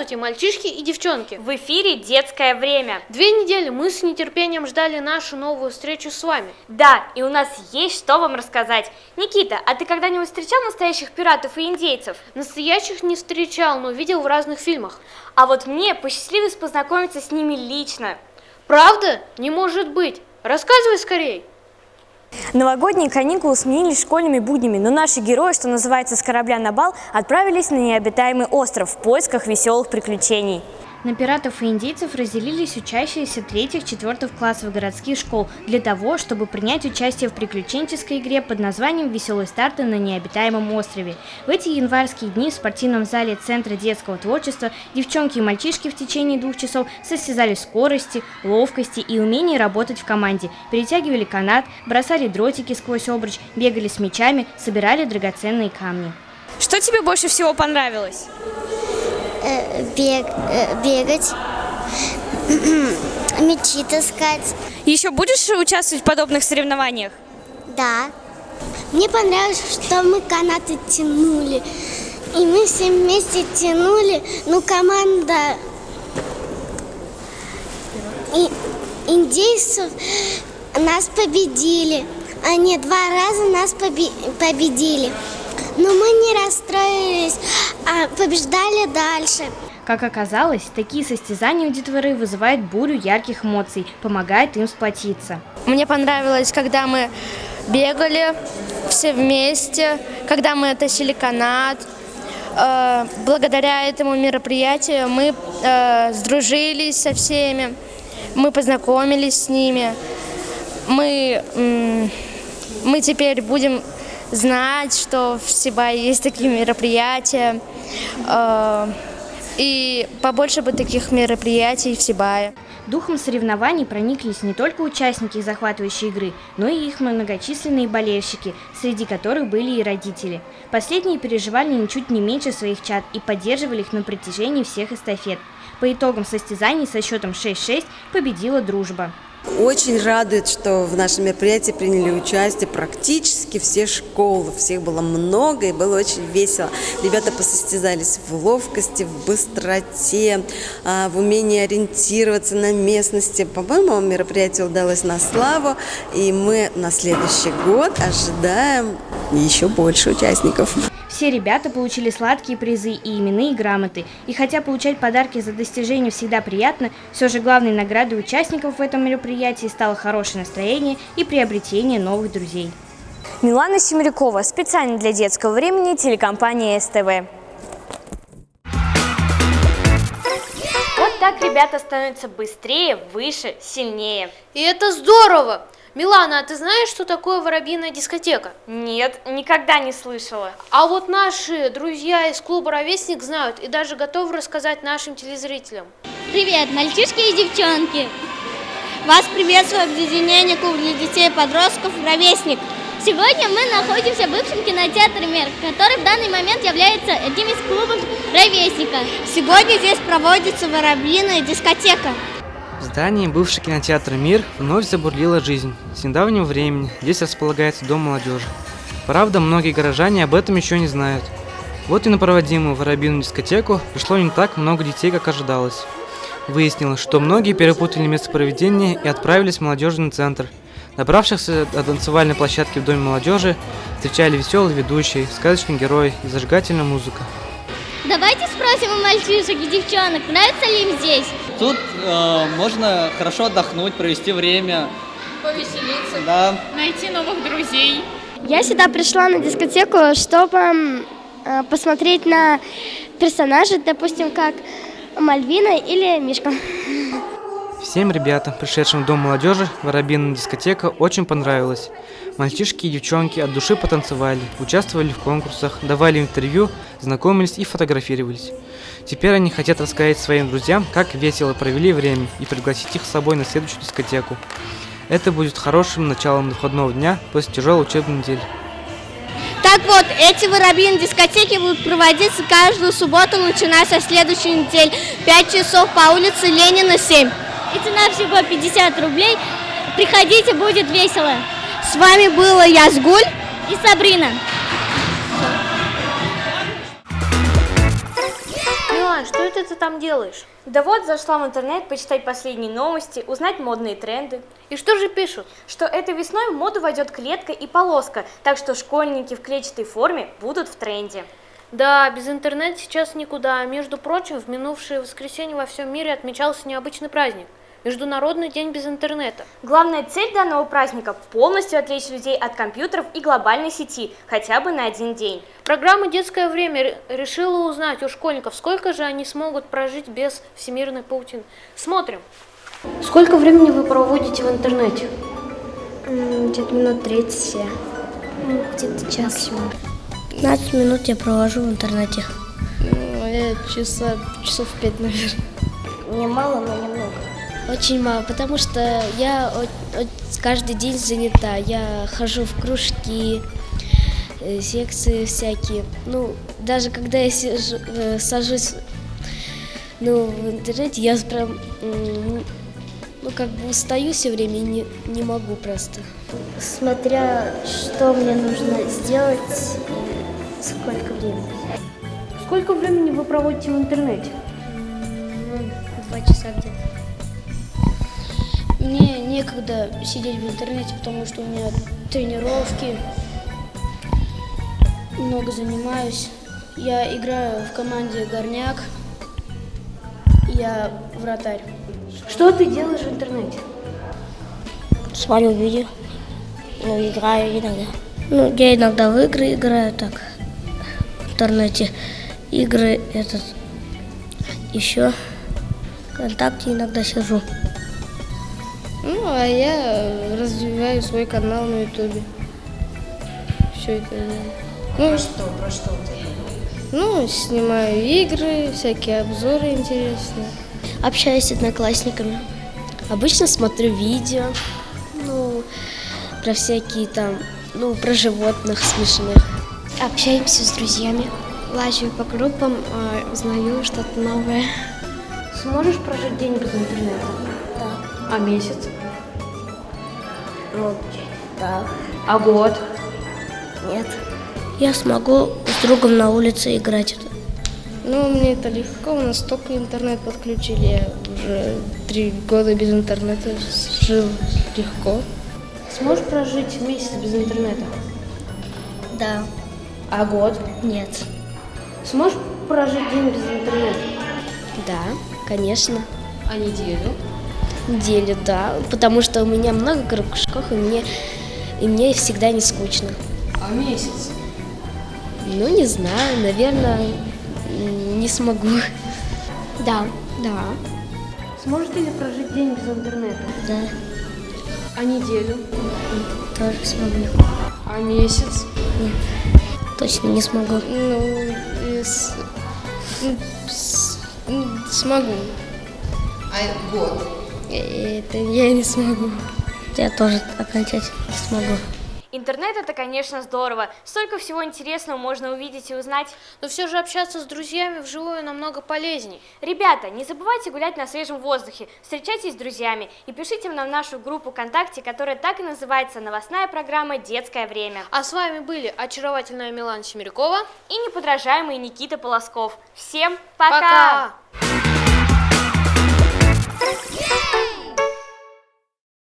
Здравствуйте, мальчишки и девчонки! В эфире «Детское время». 2 недели мы с нетерпением ждали нашу новую встречу с вами. Да, и у нас есть что вам рассказать. Никита, а ты когда-нибудь встречал настоящих пиратов и индейцев? Настоящих не встречал, но видел в разных фильмах. А вот мне посчастливилось познакомиться с ними лично. Правда? Не может быть. Рассказывай скорей. Новогодние каникулы сменились школьными буднями, но наши герои, что называется, с корабля на бал, отправились на необитаемый остров в поисках веселых приключений. На пиратов и индейцев разделились учащиеся 3-4 классов городских школ для того, чтобы принять участие в приключенческой игре под названием «Веселые старты на необитаемом острове». В эти январские дни в спортивном зале Центра детского творчества девчонки и мальчишки в течение 2 часов состязались в скорости, ловкости и умении работать в команде, перетягивали канат, бросали дротики сквозь обруч, бегали с мячами, собирали драгоценные камни. Что тебе больше всего понравилось? Бегать, мячи таскать. Еще будешь участвовать в подобных соревнованиях? Да. Мне понравилось, что мы канаты тянули. И мы все вместе тянули. Ну, команда индейцев нас победили. Они 2 раза нас победили. Но мы не расстроились, а побеждали дальше. Как оказалось, такие состязания у детворы вызывают бурю ярких эмоций, помогают им сплотиться. Мне понравилось, когда мы бегали все вместе, когда мы тащили канат. Благодаря этому мероприятию мы сдружились со всеми, мы познакомились с ними. Мы теперь будем знать, что в Сибае есть такие мероприятия, и побольше бы таких мероприятий в Сибае. Духом соревнований прониклись не только участники захватывающей игры, но и их многочисленные болельщики, среди которых были и родители. Последние переживали ничуть не меньше своих чад и поддерживали их на протяжении всех эстафет. По итогам состязаний со счетом 6-6 победила дружба. Очень радует, что в нашем мероприятии приняли участие практически все школы. Всех было много и было очень весело. Ребята посостязались в ловкости, в быстроте, в умении ориентироваться на местности. По-моему, мероприятие удалось на славу, и мы на следующий год ожидаем еще больше участников. Все ребята получили сладкие призы и именные грамоты. И хотя получать подарки за достижения всегда приятно, все же главной наградой участников в этом мероприятии стало хорошее настроение и приобретение новых друзей. Милана Семерякова, специально для детского времени, телекомпания СТВ. Вот так ребята становятся быстрее, выше, сильнее. И это здорово! Милана, а ты знаешь, что такое воробьиная дискотека? Нет, никогда не слышала. А вот наши друзья из клуба «Ровесник» знают и даже готовы рассказать нашим телезрителям. Привет, мальчишки и девчонки! Вас приветствует объединение клуба для детей и подростков «Ровесник». Сегодня мы находимся в бывшем кинотеатре «Мир», который в данный момент является одним из клубов «Ровесника». Сегодня здесь проводится воробьиная дискотека. В здании бывшего кинотеатра «Мир» вновь забурлила жизнь. С недавнего времени здесь располагается Дом молодежи. Правда, многие горожане об этом еще не знают. Вот и на проводимую воробьиную дискотеку пришло не так много детей, как ожидалось. Выяснилось, что многие перепутали место проведения и отправились в молодежный центр. Добравшихся до танцевальной площадки в Доме молодежи встречали веселые ведущие, сказочные герои и зажигательная музыка. Давайте спросим у мальчишек и девчонок, нравится ли им здесь? Тут можно хорошо отдохнуть, провести время. Повеселиться, да. Найти новых друзей. Я сюда пришла на дискотеку, чтобы посмотреть на персонажей, допустим, как Мальвина или Мишка. Всем ребятам, пришедшим в Дом молодежи, воробьиная дискотека очень понравилась. Мальчишки и девчонки от души потанцевали, участвовали в конкурсах, давали интервью, знакомились и фотографировались. Теперь они хотят рассказать своим друзьям, как весело провели время, и пригласить их с собой на следующую дискотеку. Это будет хорошим началом выходного дня после тяжелой учебной недели. Так вот, эти воробьиные дискотеки будут проводиться каждую субботу, начиная со следующей недели. 5 часов по улице Ленина, 7. И цена всего 50 рублей. Приходите, будет весело. С вами была Язгуль и Сабрина. Милан, что это ты там делаешь? Да вот, зашла в интернет почитать последние новости, узнать модные тренды. И что же пишут? Что этой весной в моду войдет клетка и полоска, так что школьники в клетчатой форме будут в тренде. Да, без интернета сейчас никуда. Между прочим, в минувшее воскресенье во всем мире отмечался необычный праздник – Международный день без интернета. Главная цель данного праздника – полностью отвлечь людей от компьютеров и глобальной сети, хотя бы на один день. Программа «Детское время» решила узнать у школьников, сколько же они смогут прожить без всемирной паутины. Смотрим. Сколько времени вы проводите в интернете? Где-то минут 30, где-то час. 15 минут я провожу в интернете. Я часов 5, наверное. Немало, но немного. Очень мало, потому что я каждый день занята. Я хожу в кружки, секции всякие. Ну, даже когда я сажусь в интернете, я прям, как бы устаю все время и не могу просто. Смотря, что мне нужно сделать и сколько времени. Сколько времени вы проводите в интернете? 2 часа где-то. Мне некогда сидеть в интернете, потому что у меня тренировки, много занимаюсь. Я играю в команде «Горняк», я вратарь. Что ты делаешь в интернете? Смотрю видео, играю иногда. Я иногда в игры играю так, в интернете. Игры еще ВКонтакте иногда сижу. А я развиваю свой канал на Ютубе. Все это. Про что ты? Снимаю игры, всякие обзоры интересные. Общаюсь с одноклассниками. Обычно смотрю видео, про всякие там, про животных смешных. Общаемся с друзьями. Лазю по группам, узнаю что-то новое. Сможешь прожить день без интернета? Да. А месяц? Да. А год? Нет. Я смогу с другом на улице играть. Мне это легко, у нас только интернет подключили. Я уже 3 года без интернета жил легко. Сможешь прожить месяц без интернета? Да. А год? Нет. Сможешь прожить день без интернета? Да, конечно. А неделю? Неделю, да, потому что у меня много кружков, и мне всегда не скучно. А месяц? Не знаю, наверное, не смогу. Да. Сможете ли прожить день без интернета? Да. А неделю? Тоже смогу. А месяц? Нет. Точно не смогу. Смогу. А год? Это я не смогу. Я тоже окончательно не смогу. Интернет — это, конечно, здорово. Столько всего интересного можно увидеть и узнать. Но все же общаться с друзьями вживую намного полезней. Ребята, не забывайте гулять на свежем воздухе, встречайтесь с друзьями и пишите нам в нашу группу ВКонтакте, которая так и называется «Новостная программа «Детское время». А с вами были очаровательная Милана Семерякова и неподражаемый Никита Полосков. Всем пока! Пока!